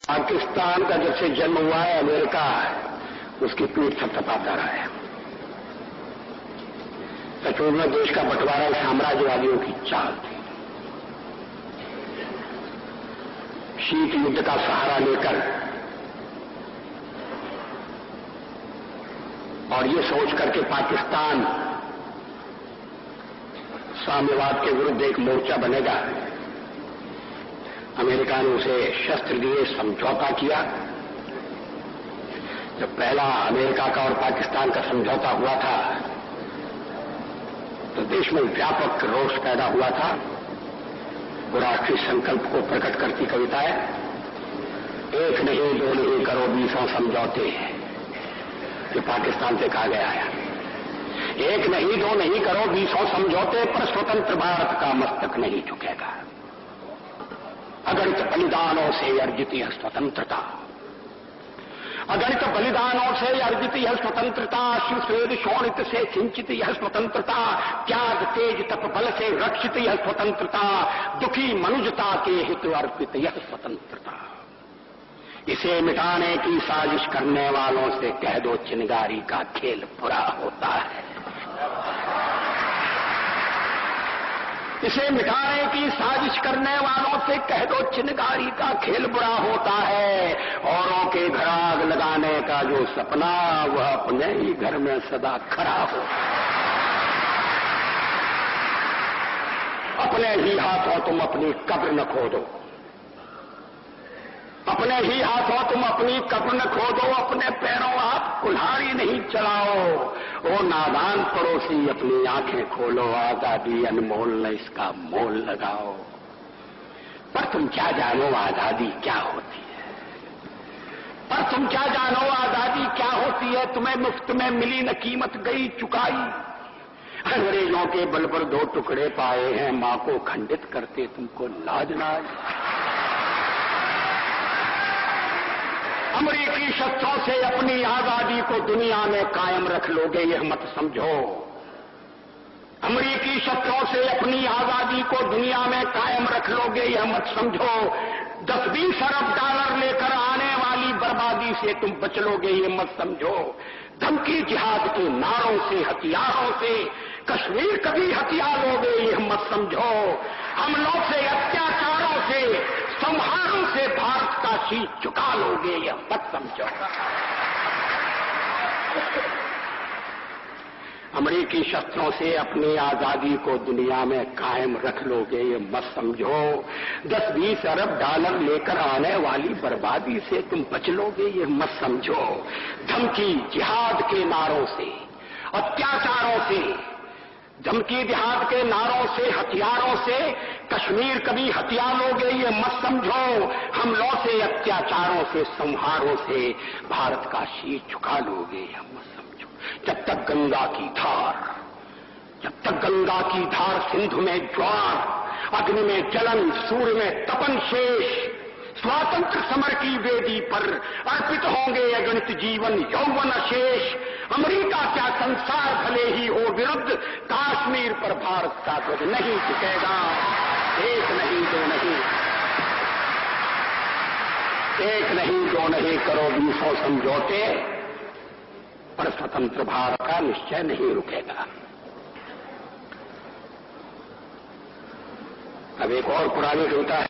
पाकिस्तान का जब से जन्म हुआ है अमेरिका उसकी पीठ थपथपाता रहा है। सचमुच में देश का बंटवारा साम्राज्यवादियों की चाल थी। शीत युद्ध का सहारा लेकर और ये सोच करके पाकिस्तान साम्यवाद के विरुद्ध एक मोर्चा बनेगा, अमेरिका ने उसे शस्त्र दिए, समझौता किया। जब पहला अमेरिका का और पाकिस्तान का समझौता हुआ था तो देश में व्यापक रोष पैदा हुआ था। वो राष्ट्रीय संकल्प को प्रकट करती कविताएं, एक नहीं दो नहीं करो 20 समझौते, ये पाकिस्तान से कहा गया है। एक नहीं दो नहीं करो 20 समझौते पर स्वतंत्र भारत का मस्तक नहीं झुकेगा। अगणित बलिदानों से अर्जित यह स्वतंत्रता, अगणित बलिदानों से अर्जित यह स्वतंत्रता, शिव स्वेद शोणित से सिंचित यह स्वतंत्रता, त्याग तेज तप बल से रक्षित यह स्वतंत्रता, दुखी मनुजता के हित अर्पित यह स्वतंत्रता। इसे मिटाने की साजिश करने वालों से कह दो चिनगारी का खेल बुरा होता है। इसे मिटाने की साजिश करने वालों से कह दो चिनगारी का खेल बुरा होता है। औरों के घर आग लगाने का जो सपना वह अपने ही घर में सदा खड़ा हो। अपने ही हाथों तुम अपनी कब्र न खोदो, अपने ही हाथों तुम अपनी कब्र न खोदो, अपने पैरों आप कुल्हाड़ी नहीं चलाओ। ओ नादान पड़ोसी अपनी आंखें खोलो, आजादी अनमोल न इसका मोल लगाओ। पर तुम क्या जानो आजादी क्या होती है, पर तुम क्या जानो आजादी क्या होती है। तुम्हें मुफ्त में मिली न कीमत गई चुकाई, अंग्रेजों के बल पर 2 टुकड़े पाए हैं, मां को खंडित करते तुमको लाज ना आई। अमेरिकी शस्त्रों से अपनी आजादी को दुनिया में कायम रख लोगे यह मत समझो। अमेरिकी शस्त्रों से अपनी आजादी को दुनिया में कायम रख लोगे यह मत समझो। 10-20 अरब डॉलर लेकर आने वाली बर्बादी से तुम बच लोगे यह मत समझो। धमकी जिहाद के नारों से हथियारों से कश्मीर कभी हथियार लोगे यह मत समझो। हमलों से अत्याचारों से संहारों से भारत का शीश झुका लोगे यह मत समझो। अमेरिकी शस्त्रों से अपनी आजादी को दुनिया में कायम रख लोगे ये मत समझो। 10-20 अरब डॉलर लेकर आने वाली बर्बादी से तुम बच लोगे ये मत समझो। धमकी जिहाद के नारों से अत्याचारों से, धमकी जिहाद के नारों से हथियारों से कश्मीर कभी हथियार लोगे ये मत समझो। हमलों से अत्याचारों से संहारों से भारत का शीश झुका लोगे यह मत समझो। जब तक गंगा की धार, जब तक गंगा की धार सिंधु में ज्वार, अग्नि में जलन, सूर्य में तपन शेष, स्वातंत्र समर की वेदी पर अर्पित होंगे अगणित जीवन यौवन अशेष। अमेरिका क्या संसार भले ही हो विरुद्ध, कश्मीर पर भारत का ध्वज नहीं झुकेगा। एक नहीं दो नहीं, एक नहीं दो नहीं करो 20 समझौते पर स्वतंत्र भारत का निश्चय नहीं रुकेगा। अब एक और पुरानी कविता है।